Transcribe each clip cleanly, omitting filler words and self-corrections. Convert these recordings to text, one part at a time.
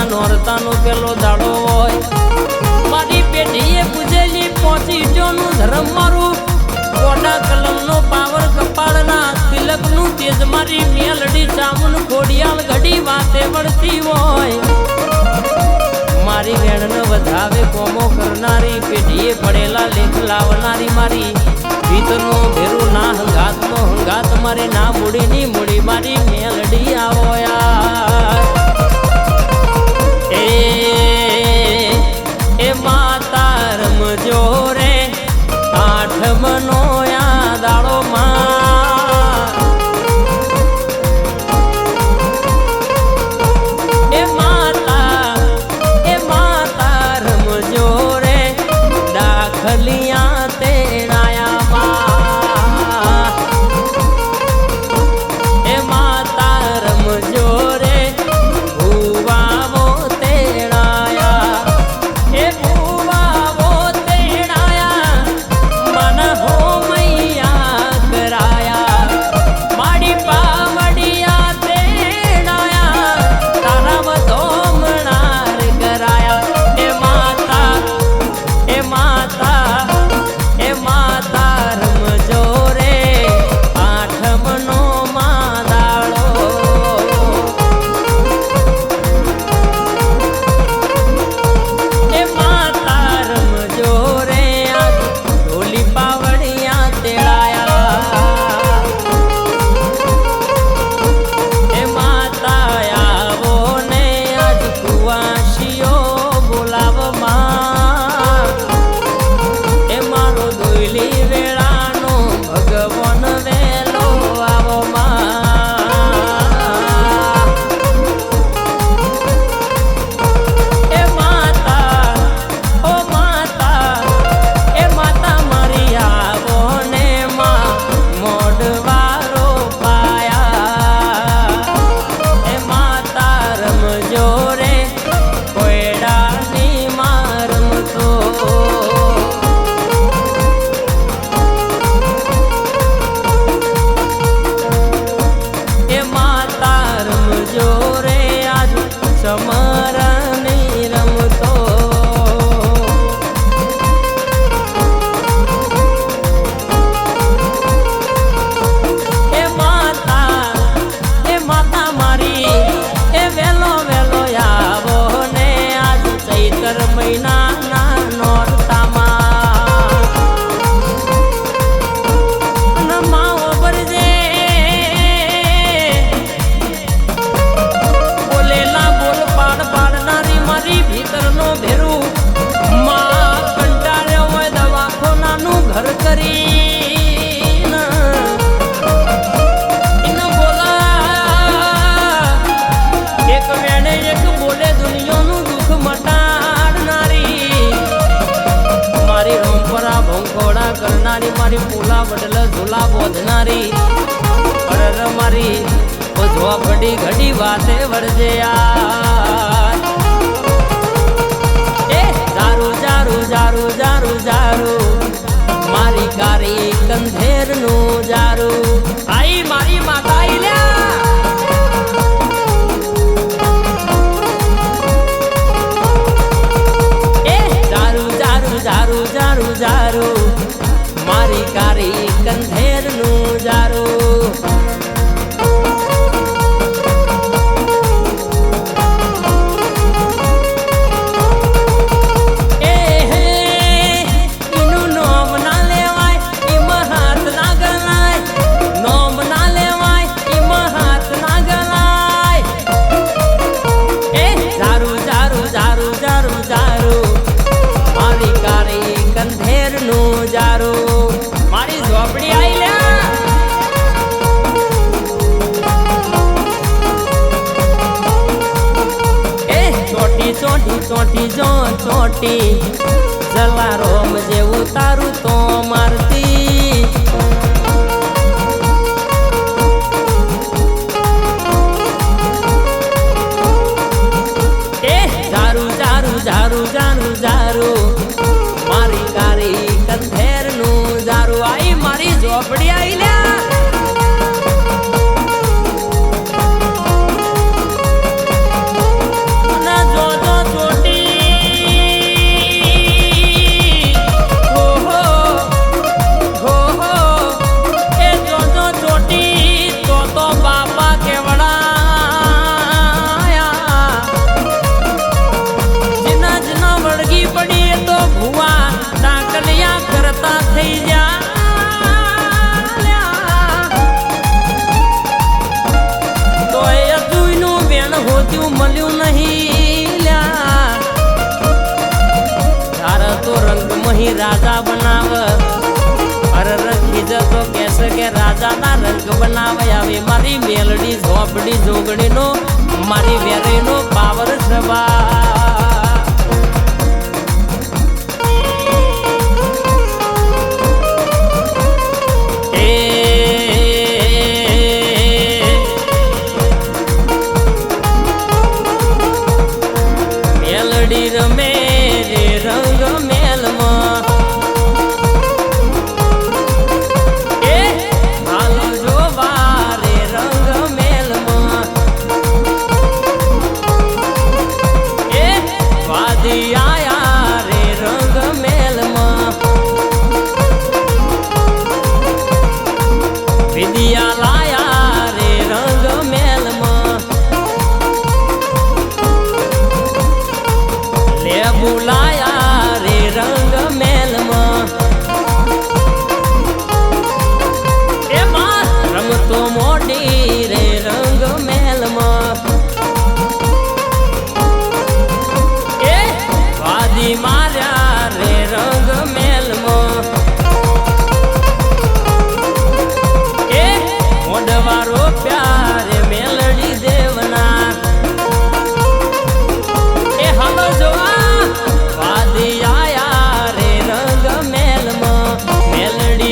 નોરતાનો પેલો દાડો હોય મારી પેઢીએ પૂજેલી પહોંચી જોનું ધર્મ મારું કોડા કલમનો પાવર કપાળના તિલકનું તેજ મારી મેલડી ચામુન ખોડિયાલ ઘડી વાતે વળતી હોય મારી વેણને વધાવે કોમો કરનારી પેઢીએ પડેલા લેખ લાવનારી મારી ભીતરનો ભેરું ના હંગાતનો હંગાત મારે ના મૂડીની મૂડી મારી મેલડી આવો યાર એ માતા રમજો રે આઠમનો દાડો એ માતા રમજો રે દાખલિયા તેડાયા એ માતા રમજો રે ભુવાવો તેડાયા એ ભુવાવો તેડાયા મન હો મૈયા કરાયા માડી પાવડિયા તેડાયા તારા વધોમણાર કરાયા એ માતા એ માતા એ માતા રમજો રે આઠમનો દાડો એ માતા રમજો રે આજ ઢોલી પાવડિયા તેડાયા એ માતા આવો ને આજ કુવાશીઓ બોલાવમાં એ મારો દોયલી વેળાનો ભગવાન વેલો આવો એ માતા ઓ માતા એ માતા મારી આવો ને મોડવારો પાયા એ માતા રમજો રે કોયડાની મારમતો એ માતા રમજો રે આજ સમરની રમતો એ માતા મારી એ વેલો વેલો આવો ને આજ ચૈતર મહિનાના નોરતામાં અને માવો ભરજે બોલેલા બોલ પાડ પાડનારી મારી ભીતરનો ભેરું માં કંટાળ્યો હોય દવાખાનાનું ઘર કરી એક વેણે એક બોલે દુનિયાનું દુઃખ મટાડનારી મારી રોમપરા ભંખોડા કરનારી મારી પોલા વડલ ઝોલા બોધનારી અરર મારી ઓઝવા ઘડી ઘડી વાતે વળજે યાર એ જારું જારું જારું જારું જારું મારી કારી કંધેરનું જારું આઈ મારી માતા આઈ લ્યા જારું જારું જારું મારી કારી કંધેરનું જારું એનું નોમ ના લેવાય એમાં હાથ ના ગલાય નોમ ના લેવાય એમાં હાથ ના ગલાય એ જારું જારું જારું જારું જારું મારી કારી કંધેરનું જારું મારી ઝોપડી આઈ લ્યા એ ચોટી ચોટી ચોટી જો ચોટી જલારોમ જેવું તારું તો મારતી એ જારું જારું જારું જારું જારું મારી કારી કંધેરનું જારું આઈ મારી ઝોપડી આઈ લ્યા ના જો અહીં રાજા બનાવ અરર ખીજતો કેસે કે રાજાના રંગ બનાવે આવે મારી મેલડી ઝોપડી જોગણીનો મારી વેરીનો પાવર સભા રમે રે રંગ મેલમાં એ હાલો જોવા રે રંગ મેલમાં એ વાદી આયા રે રંગ મેલમાં વિદ્યા લાયા રે રંગ મેલમાં બોલાયા રે રંગ મેલમાં એમાં રમતો મોડી રે રંગ મેલમાં એ વાદી માર્યા રે રંગ મેલમાં એ મોઢવારો પ્યારે મેલડી દેવના એ હાલો જોવા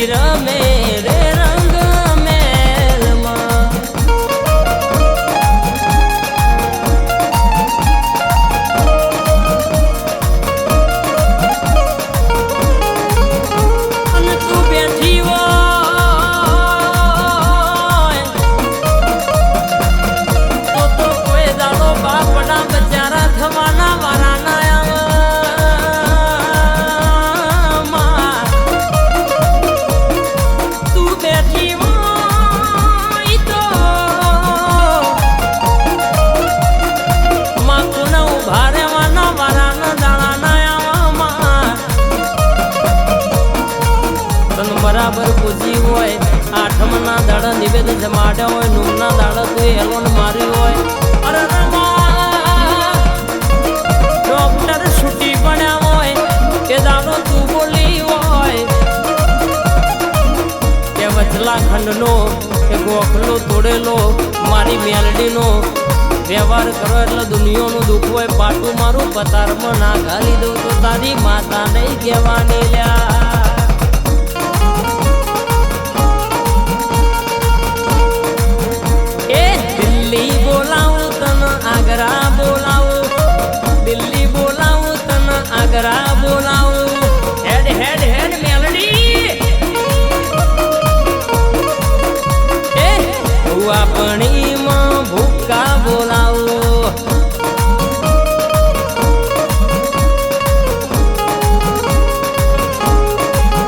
રમે રે રંગ મેલમાં અને તું બેઠી હોય તો કોઈ દાડો બાપડા બચારા થવાના વારાના બરાબર પૂછી હોય આઠમના દાડા નિવેદન જમાડ્યા હોય નુમના દાડા તું એલોન માર્યું હોય અરે ડોક્ટર છૂટી પડ્યા હોય કે દાડો તું બોલી હોય કે વચલા ખંડનો કે ગોખલો તોડેલો મારી મેલડીનો વ્યવહાર કરો એટલે દુનિયાનું દુઃખ હોય પાટું મારું પતારમાં ના ઘાલી દઉં તો તારી માતા નહીં કહેવાની લ્યા આગ્રા બોલાવું દિલ્હી બોલાવું તને આગ્રા બોલાવું હેડ હેડ હેડ મેલડી એ હું આપણીમાં ભૂકા બોલાવું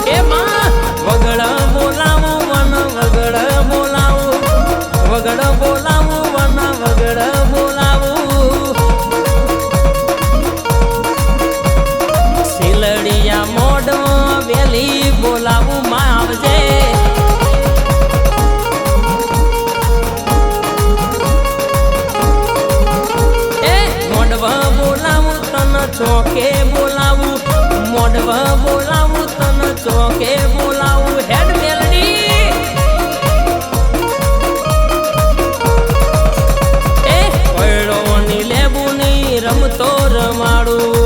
એમાં વગડ બોલાવું વન વગડ બોલાવું વગડ બોલાવું વન વગડ બોલાવું માં આવજે એ મોડવા બોલાવું તને ચોકે બોલાવું મોડવા બોલાવું તને ચોકે બોલાવું હેડ મેલડી એ પૈડોની લેબુની રમતો રમાડું